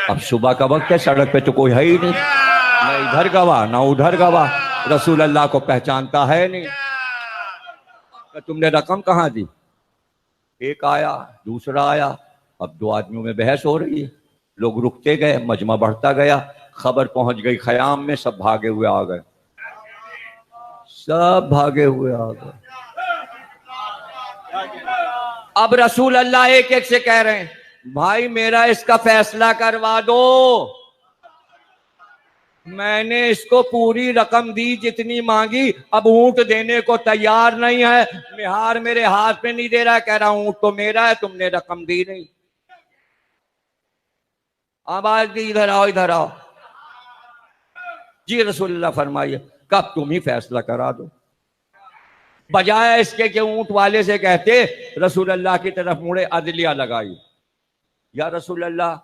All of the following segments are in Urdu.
اب صبح کا وقت ہے، سڑک پہ تو کوئی ہے ہی نہیں، نہ ادھر گواہ نہ ادھر گواہ، رسول اللہ کو پہچانتا ہے نہیں. کہ تم نے رقم کہاں دی؟ ایک آیا، دوسرا آیا، اب دو آدمیوں میں بحث ہو رہی ہے. لوگ رکتے گئے، مجمع بڑھتا گیا، خبر پہنچ گئی خیام میں، سب بھاگے ہوئے آ گئے، سب بھاگے ہوئے آ گئے. اب رسول اللہ ایک ایک سے کہہ رہے ہیں بھائی میرا اس کا فیصلہ کروا دو، میں نے اس کو پوری رقم دی جتنی مانگی، اب اونٹ دینے کو تیار نہیں ہے، مہار میرے ہاتھ میں نہیں دے رہا ہے، کہہ رہا ہوں اونٹ تو میرا ہے، تم نے رقم دی نہیں. آواز دی ادھر آؤ ادھر آؤ. جی رسول اللہ فرمائیے. کب تم ہی فیصلہ کرا دو. بجائے اس کے کہ اونٹ والے سے کہتے، رسول اللہ کی طرف مڑے، عدلیہ لگائی. یا رسول اللہ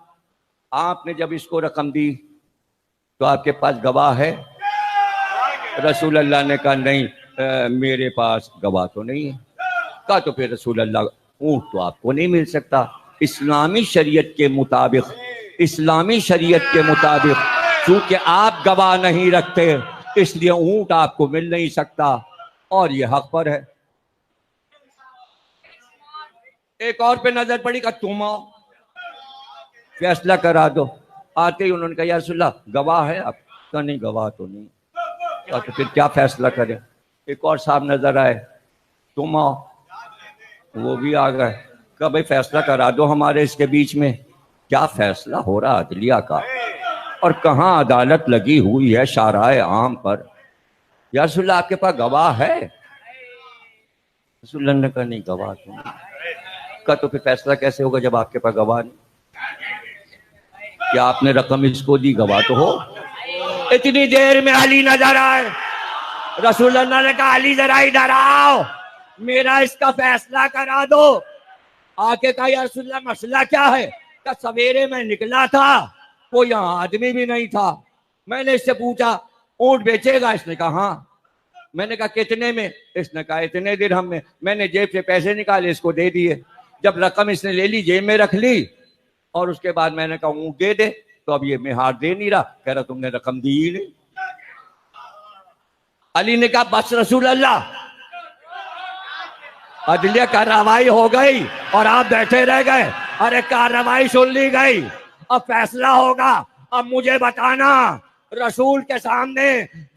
آپ نے جب اس کو رقم دی تو آپ کے پاس گواہ ہے؟ رسول اللہ نے کہا نہیں میرے پاس گواہ تو نہیں ہے. کہا تو پھر رسول اللہ اونٹ تو آپ کو نہیں مل سکتا. اسلامی شریعت کے مطابق، اسلامی شریعت کے مطابق چونکہ آپ گواہ نہیں رکھتے اس لیے اونٹ آپ کو مل نہیں سکتا، اور یہ حق پر ہے. ایک اور پہ نظر پڑی کہ تم آؤ فیصلہ کرا دو. آتے ہی انہوں نے کہا یا رسول اللہ گواہ ہے آپ کا؟ نہیں گواہ تو نہیں. تو پھر کیا فیصلہ کریں؟ ایک اور صاحب نظر آئے، تم آؤ، وہ بھی آ گئے. کہا بھائی فیصلہ کرا دو ہمارے اس کے بیچ میں. کیا فیصلہ ہو رہا عدلیہ کا، اور کہاں عدالت لگی ہوئی ہے شارع عام پر. یا رسول اللہ آپ کے پاس گواہ ہے؟ رسول اللہ نے کہا نہیں گواہ تو نہیں. کہا تو پھر فیصلہ کیسے ہوگا جب آپ کے پاس گواہ نہیں؟ کیا آپ نے رقم اس کو دی؟ گواہ تو ہو. اتنی دیر میں علی نظر آئے. رسول اللہ نے کہا علی ذرا ادھر آؤ، میرا اس کا فیصلہ کرا دو. آ کے کہا یا رسول اللہ مسئلہ کیا ہے؟ کہ سویرے میں نکلا تھا، کوئی یہاں آدمی بھی نہیں تھا، میں نے اس سے پوچھا اونٹ بیچے گا؟ اس نے کہا ہاں. میں نے کہا کتنے میں؟ اس نے کہا اتنے درہم میں. میں نے جیب سے پیسے نکالے اس کو دے دیے. جب رقم اس نے لے لی جیب میں رکھ لی، اور اس کے بعد میں نے کہا اونٹ دے دے، تو اب یہ مہار دے نہیں رہا، کہہ رہا تم نے رقم دی ہی نہیں. علی نے کہا بس رسول اللہ، عدلیہ کارروائی ہو گئی اور آپ بیٹھے رہ گئے. ارے کارروائی سن لی گئی، اب فیصلہ ہوگا. اب مجھے بتانا رسول کے سامنے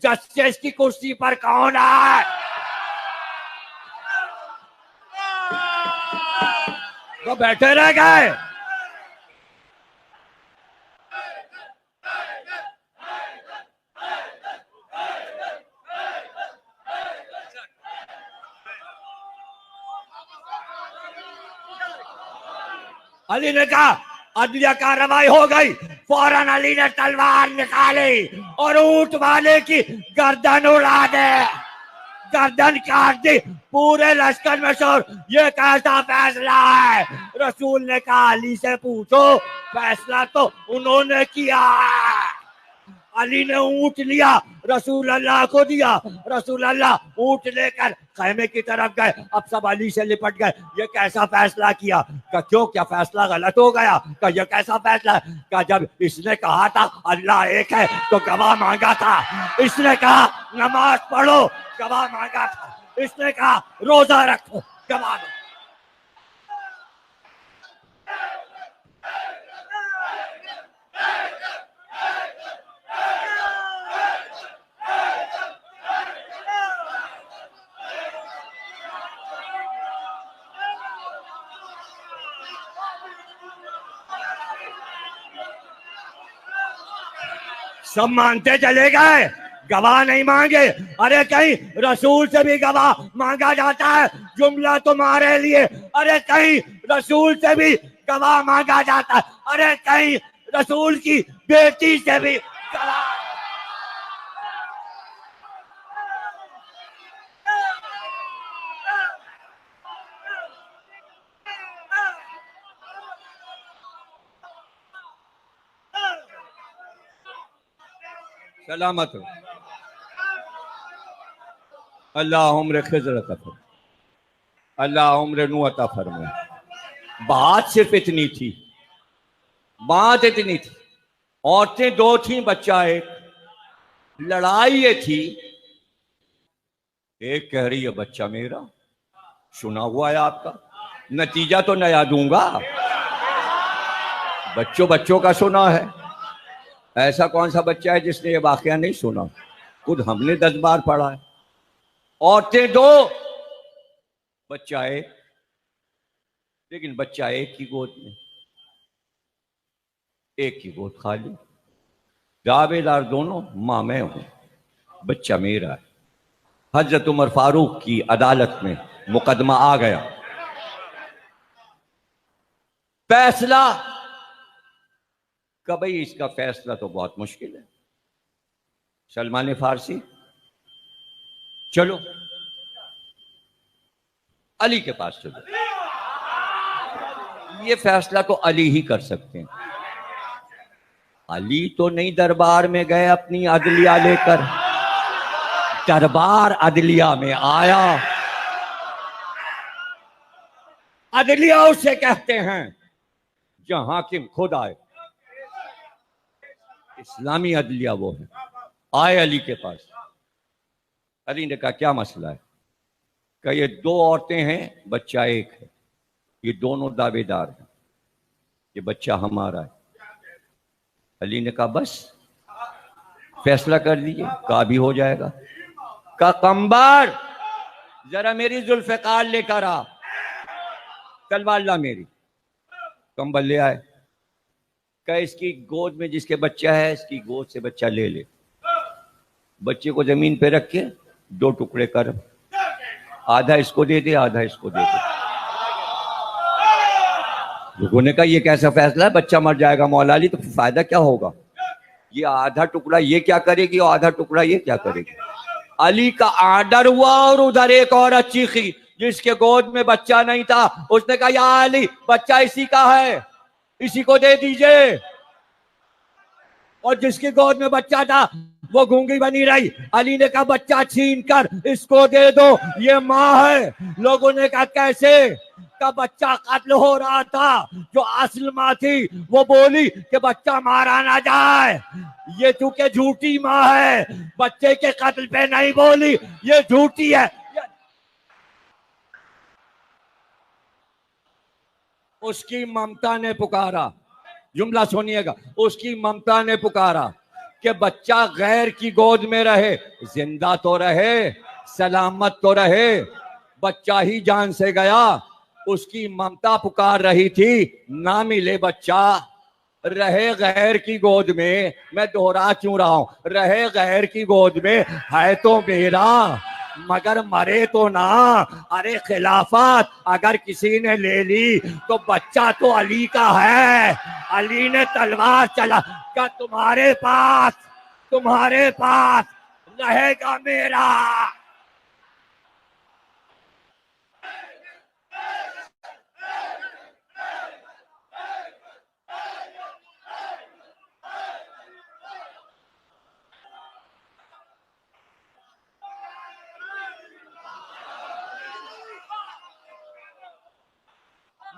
جسٹس کی کرسی پر کون ہے؟ وہ بیٹھے رہ گئے. علی نے کہا عدلیہ کارروائی ہو گئی. فوراً علی نے تلوار نکالی اور اونٹ والے کی گردن اڑا دے، گردن کاٹ دی. پورے لشکر میں شور، یہ کیسا فیصلہ ہے؟ رسول نے کہا علی سے پوچھو، فیصلہ تو انہوں نے کیا ہے. علی نے اونٹ لیا، رسول اللہ کو دیا. رسول اللہ اونٹ لے کر خیمے کی طرف گئے. اب سب علی سے لپٹ گئے، یہ کیسا فیصلہ کیا؟ کہ کیوں، کیا فیصلہ غلط ہو گیا؟ کہ یہ کیسا فیصلہ ہے؟ کہ جب اس نے کہا تھا اللہ ایک ہے تو گواہ مانگا تھا. اس نے کہا نماز پڑھو، گواہ مانگا تھا. اس نے کہا روزہ رکھو، گواہ دو. سب مانتے چلے گئے، گواہ نہیں مانگے. ارے کہیں رسول سے بھی گواہ مانگا جاتا ہے، جملہ تمہارے لیے. ارے کہیں رسول سے بھی گواہ مانگا جاتا ہے. ارے کہیں رسول کی بیٹی سے بھی گواہ. سلامت ہو. اللہ عمر خضر عطا فرمائے، اللہ عمر نو عطا فرمائے. بات صرف اتنی تھی، بات اتنی تھی، عورتیں دو تھیں، بچہ ایک. لڑائی یہ تھی، ایک کہہ رہی ہے بچہ میرا. سنا ہوا ہے آپ کا، نتیجہ تو نیا دوں گا. بچوں کا سنا ہے. ایسا کون سا بچہ ہے جس نے یہ واقعہ نہیں سنا؟ خود ہم نے 10 بار پڑھا ہے. عورتیں دو، بچہ ایک. لیکن بچہ ایک کی گود میں، ایک کی گود خالی. دعوے دار دونوں، ماں میں ہوں، بچہ میرا ہے. حضرت عمر فاروق کی عدالت میں مقدمہ آ گیا. فیصلہ کہ بھئی اس کا فیصلہ تو بہت مشکل ہے. سلمان فارسی، چلو علی کے پاس چلو، یہ فیصلہ تو علی ہی کر سکتے ہیں. علی تو نہیں دربار میں گئے اپنی عدلیہ لے کر، دربار عدلیہ میں آیا. عدلیہ اسے کہتے ہیں جہاں حاکم خود آئے. اسلامی عدلیہ وہ ہے. آئے علی کے پاس. علی نے کہا کیا مسئلہ ہے؟ کہ یہ دو عورتیں ہیں، بچہ ایک ہے، یہ دونوں دعوے دار ہیں، یہ بچہ ہمارا ہے. علی نے کہا بس فیصلہ کر دیجئے. کہا بھی ہو جائے گا. کہا قمبر ذرا میری ذوالفقار لے کر آ، تلوار لا میری. کمبر لے آئے. کہ اس کی گود میں جس کے بچہ ہے، اس کی گود سے بچہ لے لے. بچے کو زمین پہ رکھ کے 2 ٹکڑے کر، آدھا اس کو دے دے، آدھا اس کو دے دے. لوگوں نے کہا یہ کیسا فیصلہ ہے؟ بچہ مر جائے گا مولا علی تو فائدہ کیا ہوگا؟ یہ آدھا ٹکڑا یہ کیا کرے گی اور آدھا ٹکڑا یہ کیا کرے گی؟ علی کا آرڈر ہوا اور ادھر ایک عورت چیخی جس کے گود میں بچہ نہیں تھا. اس نے کہا یا علی بچہ اسی کا ہے، اسی کو دے دیجئے. اور جس کی گود میں بچہ تھا وہ گونگی بنی رہی. علی نے کہا بچہ چھین کر اس کو دے دو، یہ ماں ہے. لوگوں نے کہا کیسے؟ کہ بچہ قتل ہو رہا تھا، جو اصل ماں تھی وہ بولی کہ بچہ مارا نہ جائے. یہ چونکہ جھوٹی ماں ہے، بچے کے قتل پہ نہیں بولی، یہ جھوٹی ہے. اس کی ممتا نے پکارا، جملہ سنیے گا، اس کی ممتا نے پکارا کہ بچہ غیر کی گود میں رہے، زندہ تو رہے، سلامت تو رہے. بچہ ہی جان سے گیا. اس کی ممتا پکار رہی تھی نہ ملے بچہ، رہے غیر کی گود میں. میں دوہرا کیوں رہا ہوں؟ رہے غیر کی گود میں ہے تو میرا، مگر مرے تو نہ. ارے خلافت اگر کسی نے لے لی تو بچہ تو علی کا ہے. علی نے تلوار چلا کہ تمہارے پاس رہے گا میرا.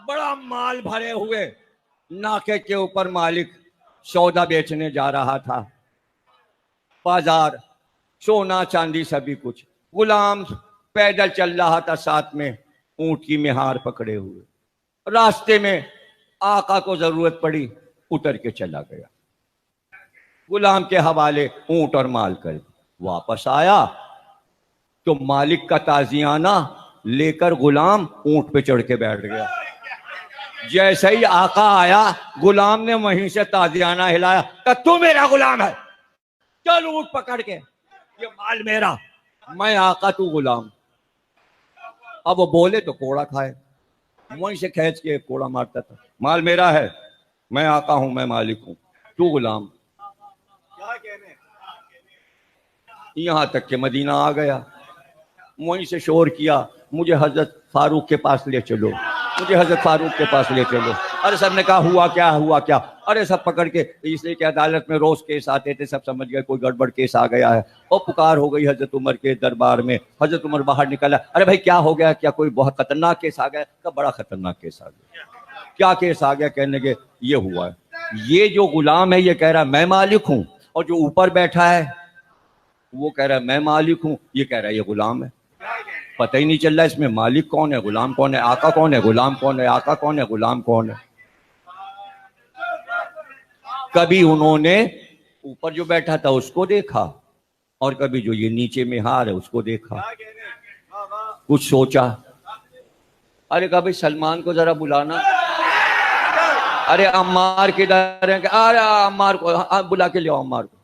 بڑا مال بھرے ہوئے ناکے کے اوپر مالک سودا بیچنے جا رہا تھا. بازار سونا چاندی سبھی کچھ. غلام پیدل چل رہا تھا، ساتھ میں اونٹ کی مہار پکڑے ہوئے. راستے میں آقا کو ضرورت پڑی، اتر کے چلا گیا. غلام کے حوالے اونٹ اور مال کر. واپس آیا تو مالک کا تازیانہ لے کر غلام اونٹ پہ چڑھ کے بیٹھ گیا. جیسے ہی آقا آیا غلام نے وہیں سے تازیانہ ہلایا کہ تو میرا غلام ہے، چل اونٹ پکڑ کے، یہ مال میرا، میں آقا تو غلام. اب وہ بولے تو کوڑا کھائے. وہیں سے کھینچ کے کوڑا مارتا تھا. مال میرا ہے، میں آقا ہوں، میں مالک ہوں، تو غلام. یہاں تک کہ مدینہ آ گیا. وہیں سے شور کیا مجھے حضرت فاروق کے پاس لے چلو، مجھے حضرت فاروق کے پاس لے چلو. ارے سب نے کہا ہوا کیا؟ ارے سب پکڑ کے، اس لیے کہ عدالت میں روز کیس آتے تھے، سب سمجھ گئے کوئی گڑبڑ کیس آ گیا ہے. اور پکار ہو گئی حضرت عمر کے دربار میں. حضرت عمر باہر نکلا. ارے بھائی کیا ہو گیا؟ کیا کوئی بہت خطرناک کیس آ گیا؟ کہ بڑا خطرناک کیس آ گیا. کیا کیس آ گیا؟ کہنے کے یہ ہوا ہے. یہ جو غلام ہے یہ کہہ رہا ہے میں مالک ہوں، اور جو اوپر بیٹھا ہے وہ کہہ رہا ہے میں مالک ہوں، یہ کہہ رہا ہے یہ غلام ہے. پتہ ہی نہیں چل رہا اس میں مالک کون ہے، غلام کون ہے، آقا کون ہے، غلام کون ہے، آقا کون ہے، غلام کون ہے. کبھی انہوں نے اوپر جو بیٹھا تھا اس کو دیکھا، اور کبھی جو یہ نیچے میں ہار ہے اس کو دیکھا، کچھ سوچا. ارے کبھی سلمان کو ذرا بلانا، ارے عمار کدھر ہے، ارے عمار کو بلا کے لے آؤ عمار کو.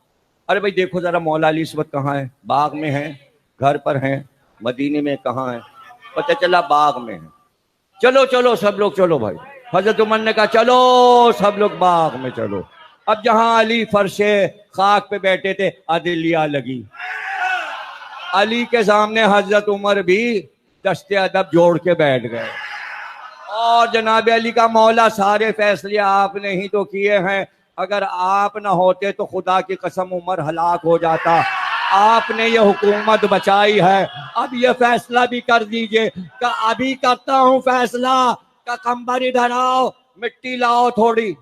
ارے بھائی دیکھو ذرا مولا علی اس وقت کہاں ہے، باغ میں ہیں، گھر پر ہیں، مدینے میں کہاں ہے، پتہ چلا باغ میں ہے. چلو چلو سب لوگ چلو بھائی. حضرت عمر نے کہا چلو سب لوگ باغ میں چلو. اب جہاں علی فرش خاک پہ بیٹھے تھے عدلیہ لگی. علی کے سامنے حضرت عمر بھی دست ادب جوڑ کے بیٹھ گئے. اور جناب علی کا مولا سارے فیصلے آپ نے ہی تو کیے ہیں، اگر آپ نہ ہوتے تو خدا کی قسم عمر ہلاک ہو جاتا. آپ نے یہ حکومت بچائی ہے، اب یہ فیصلہ بھی کر دیجئے کہ ابھی کرتا ہوں فیصلہ کہ کمبر ادھر آؤ، مٹی لاؤ، تھوڑی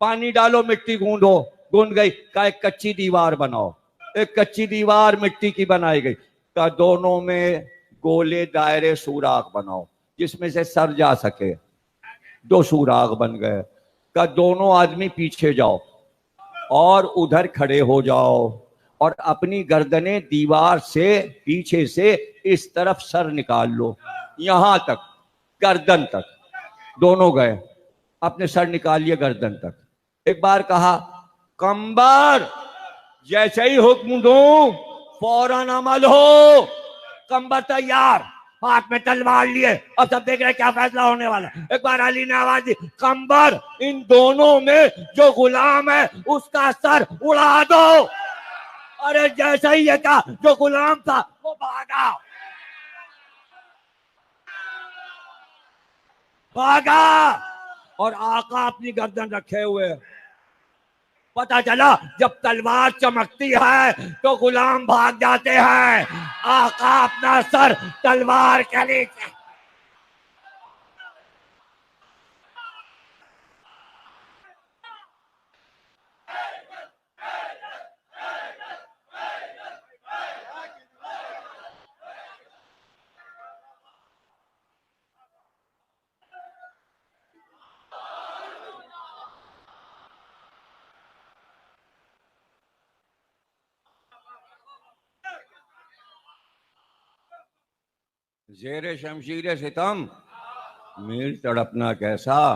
پانی ڈالو، مٹی گوندو. گوند گئی. کہا ایک کچی دیوار بناؤ. ایک کچی دیوار مٹی کی بنائی گئی. کہا دونوں میں گولے دائرے سوراخ بناؤ جس میں سے سر جا سکے. 2 سوراخ بن گئے. کہ دونوں آدمی پیچھے جاؤ اور ادھر کھڑے ہو جاؤ اور اپنی گردنیں دیوار سے پیچھے سے اس طرف سر نکال لو، یہاں تک گردن تک. دونوں گئے، اپنے سر نکال لیے گردن تک. ایک بار کہا کمبر جیسے ہی حکم دوں فوراً عمل ہو. کمبر تیار، ہاتھ میں تلوار لیے، اب سب دیکھ رہے کیا فیصلہ ہونے والا. ایک بار علی نے آواز دی کمبر ان دونوں میں جو غلام ہے اس کا سر اڑا دو. ارے جیسا ہی یہ کہا جو غلام تھا وہ بھاگا اور آقا اپنی گردن رکھے ہوئے. پتا چلا جب تلوار چمکتی ہے تو غلام بھاگ جاتے ہیں، آقا اپنا سر تلوار کے نیچے. زیر شمشیر ستم میر تڑپنا کیسا،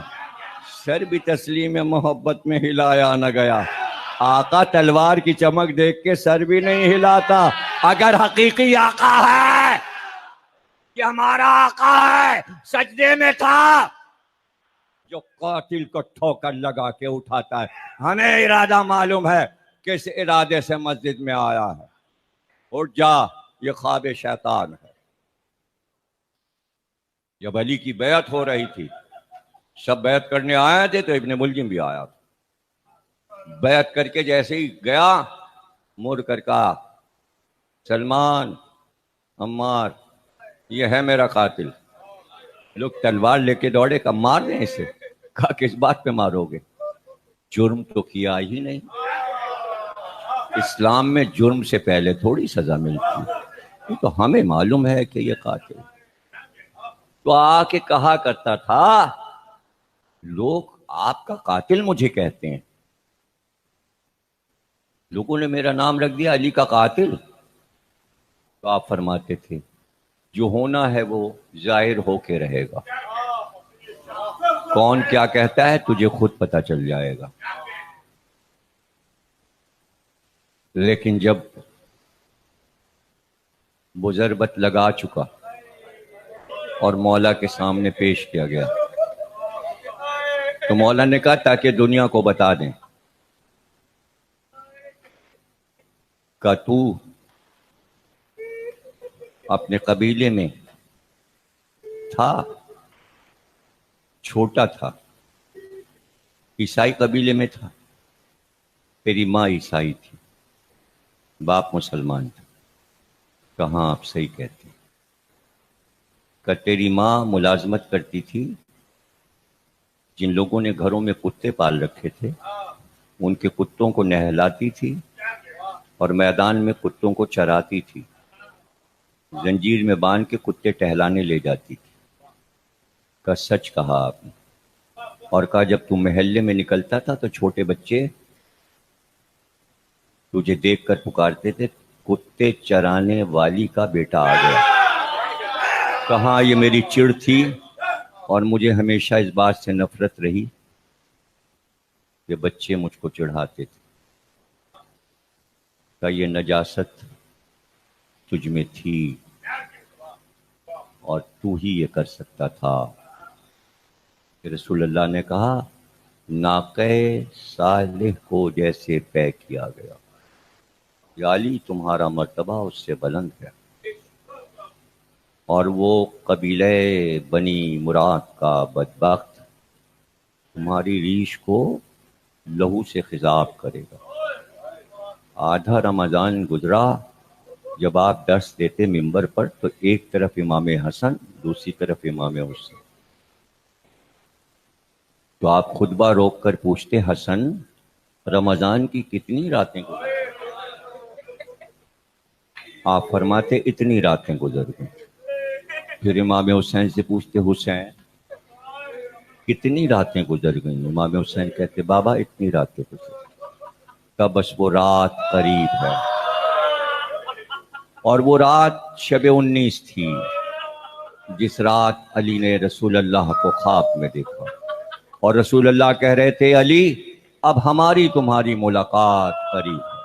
سر بھی تسلیم محبت میں ہلایا نہ گیا. آقا تلوار کی چمک دیکھ کے سر بھی نہیں ہلاتا. اگر حقیقی آقا ہے کہ ہمارا آقا ہے سجدے میں تھا جو قاتل کو ٹھوکر لگا کے اٹھاتا ہے. ہمیں ارادہ معلوم ہے کس ارادے سے مسجد میں آیا ہے. اٹھ جا، یہ خواب شیطان ہے. جب علی کی بیعت ہو رہی تھی سب بیعت کرنے آئے تھے تو ابن ملجم بھی آیا تھا. بیعت کر کے جیسے ہی گیا مڑ کر کہا سلمان، عمار، یہ ہے میرا قاتل. لوگ تلوار لے کے دوڑے کہ مار دیں اسے. کہا کس بات پہ مارو گے، جرم تو کیا ہی نہیں. اسلام میں جرم سے پہلے تھوڑی سزا ملتی، یہ تو ہمیں معلوم ہے کہ یہ قاتل. تو آ کے کہا کرتا تھا لوگ آپ کا قاتل مجھے کہتے ہیں. لوگوں نے میرا نام رکھ دیا علی کا قاتل. تو آپ فرماتے تھے جو ہونا ہے وہ ظاہر ہو کے رہے گا، کون کیا کہتا ہے تجھے خود پتہ چل جائے گا. لیکن جب وہ ضربت لگا چکا اور مولا کے سامنے پیش کیا گیا تو مولا نے کہا تاکہ دنیا کو بتا دیں کہ تو اپنے قبیلے میں تھا، چھوٹا تھا، عیسائی قبیلے میں تھا، تیری ماں عیسائی تھی، باپ مسلمان تھا. کہاں آپ صحیح کہتے ہیں کہ تیری ماں ملازمت کرتی تھی جن لوگوں نے گھروں میں کتے پال رکھے تھے ان کے کتوں کو نہلاتی تھی اور میدان میں کتوں کو چراتی تھی، زنجیر میں باندھ کے کتے ٹہلانے لے جاتی تھی۔ کا سچ کہا آپ نے، اور کہا جب تم محلے میں نکلتا تھا تو چھوٹے بچے تجھے دیکھ کر پکارتے تھے، کتے چرانے والی کا بیٹا آ گیا۔ کہاں یہ میری چڑ تھی اور مجھے ہمیشہ اس بات سے نفرت رہی کہ بچے مجھ کو چڑھاتے تھے۔ کہ یہ نجاست تجھ میں تھی اور تو ہی یہ کر سکتا تھا۔ کہ رسول اللہ نے کہا ناقہ صالح کو جیسے پے کیا گیا، یا علی تمہارا مرتبہ اس سے بلند ہے۔ اور وہ قبیلہ بنی مراد کا بدبخت تمہاری ریش کو لہو سے خضاب کرے گا۔ آدھا رمضان گزرا، جب آپ درس دیتے منبر پر تو ایک طرف امام حسن دوسری طرف امام حسین، تو آپ خطبہ روک کر پوچھتے حسن رمضان کی کتنی راتیں گزر؟ آپ فرماتے اتنی راتیں گزر گئیں۔ پھر امام حسین سے پوچھتے حسین کتنی راتیں گزر گئیں؟ امام حسین کہتے بابا اتنی راتیں گزر گئیں۔ کہ بس وہ رات قریب ہے، اور وہ رات شب 19 تھی جس رات علی نے رسول اللہ کو خواب میں دیکھا، اور رسول اللہ کہہ رہے تھے علی اب ہماری تمہاری ملاقات قریب ہے،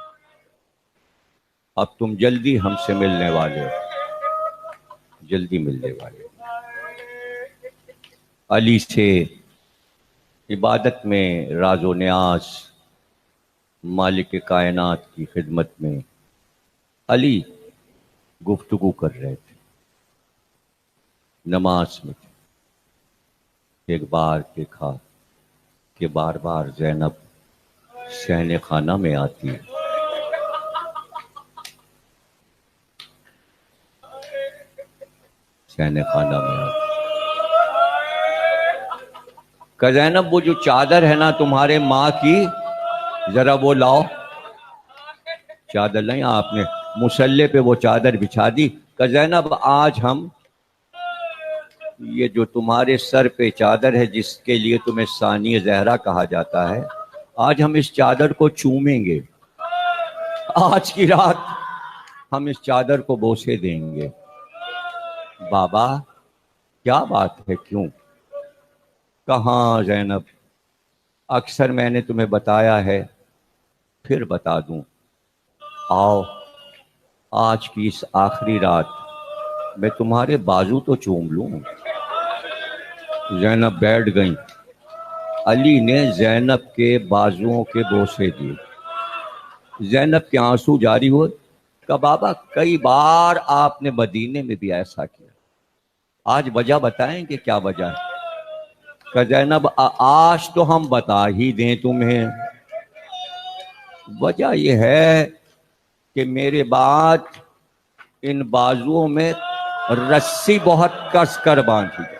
اب تم جلدی ہم سے ملنے والے ہو، جلدی ملنے والے ہو۔ علی سے عبادت میں راز و نیاز، مالک کائنات کی خدمت میں علی گفتگو کر رہے تھے، نماز میں تھے۔ ایک بار دیکھا کہ بار بار زینب صحن خانہ میں آتی ہے، صحن خانہ میں آتی کہ زینب وہ جو چادر ہے نا تمہارے ماں کی ذرا وہ لاؤ۔ چادر نہیں، آپ نے مصلے پہ وہ چادر بچھا دی کہ زینب آج ہم یہ جو تمہارے سر پہ چادر ہے جس کے لیے تمہیں ثانی زہرا کہا جاتا ہے، آج ہم اس چادر کو چومیں گے، آج کی رات ہم اس چادر کو بوسے دیں گے۔ بابا کیا بات ہے، کیوں؟ کہاں زینب اکثر میں نے تمہیں بتایا ہے، پھر بتا دوں، آؤ آج کی اس آخری رات میں تمہارے بازو تو چوم لوں۔ زینب بیٹھ گئیں، علی نے زینب کے بازوؤں کے بوسے دیے، زینب کے آنسو جاری ہوئے۔ کہ بابا کئی بار آپ نے مدینے میں بھی ایسا کیا، آج وجہ بتائیں کہ کیا وجہ ہے؟ کہ زینب آج تو ہم بتا ہی دیں تمہیں، وجہ یہ ہے کہ میرے بعد ان بازوؤں میں رسی بہت کس کر باندھی جائے،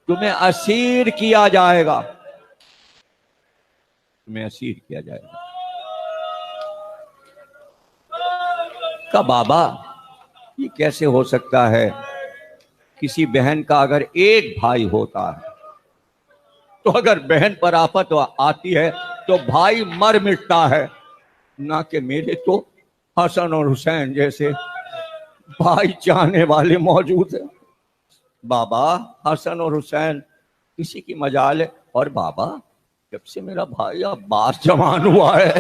تمہیں اسیر کیا جائے گا، تمہیں اسیر کیا جائے گا۔ کہ بابا یہ کیسے ہو سکتا ہے؟ کسی بہن کا اگر ایک بھائی ہوتا ہے تو اگر بہن پر آفت آتی ہے تو بھائی مر مٹتا ہے، نہ کہ میرے تو حسن اور حسین جیسے بھائی چاہنے والے موجود ہیں۔ بابا حسن اور حسین کسی کی مجال ہے، اور بابا جب سے میرا بھائی عباس جوان ہوا ہے،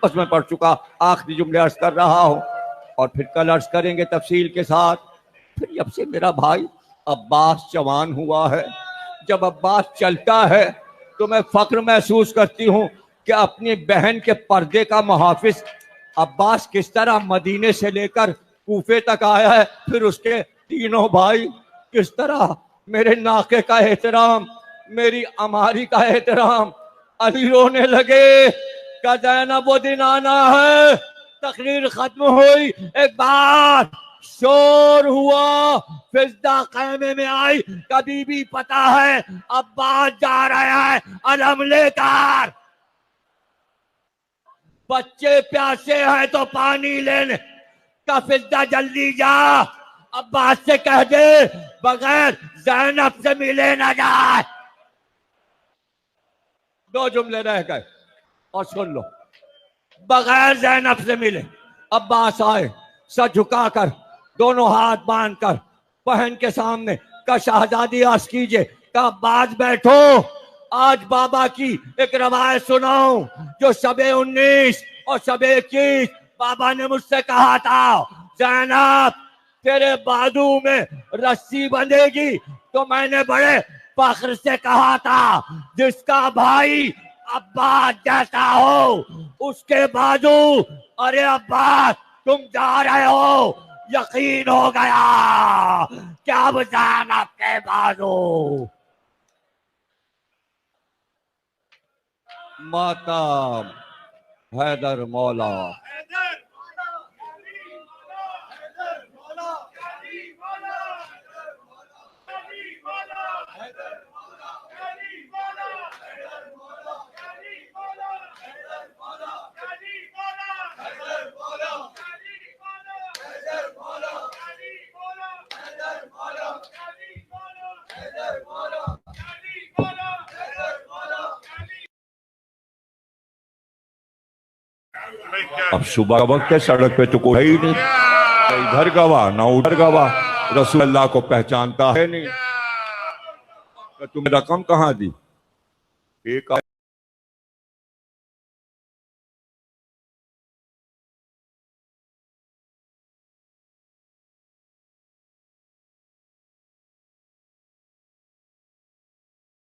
بس میں پڑھ چکا، آخری جملے عرض کر رہا ہوں اور پھر کل عرض کریں گے تفصیل کے ساتھ۔ پھر جب سے میرا بھائی عباس جوان ہوا ہے، جب عباس چلتا ہے تو میں فخر محسوس کرتی ہوں کہ اپنی بہن کے پردے کا محافظ عباس کس طرح مدینے سے لے کر کوفے تک آیا ہے، پھر اس کے تینوں بھائی کس طرح میرے ناقے کا احترام، میری اماری کا احترام۔ علی رونے لگے کہ زینب وہ دن آنا ہے۔ تقریر ختم ہوئی، ایک بات شور ہوا، فضا خیمے میں آئی، کبھی بھی پتا ہے عباس جا رہے ہیں علم لے کر، بچے پیاسے ہیں تو پانی لینے کا، فضا جلدی جا، عباس سے کہہ دے بغیر زینب سے ملے نہ جائے۔ دو جملے رہ گئے اور سن لو، بغیر زینب سے ملے۔ عباس آئے، سر جھکا کر، دونوں ہاتھ باندھ کر بہن کے سامنے، کہ شہزادی عرض کیجئے، کہ عباس بیٹھو، آج بابا کی ایک روایت سناؤں جو شب 19 اور شب 21 بابا نے مجھ سے کہا تھا، زینب تیرے بازو میں رسی بندھے گی تو میں نے بڑے فخر سے کہا تھا جس کا بھائی عباس جیسا ہو اس کے بازو، ارے عباس تم جا رہے ہو، یقین ہو گیا کہ اب زینب کے بازو۔ ماتم حیدر مولا۔ اب صبح کا وقت ہے، سڑک پہ تو کوئی ہے ہی نہیں، نہ ادھر گواہ نہ ادھر گواہ، رسول اللہ کو پہچانتا ہے نہیں۔ تمہیں رقم کہاں دی؟ ایک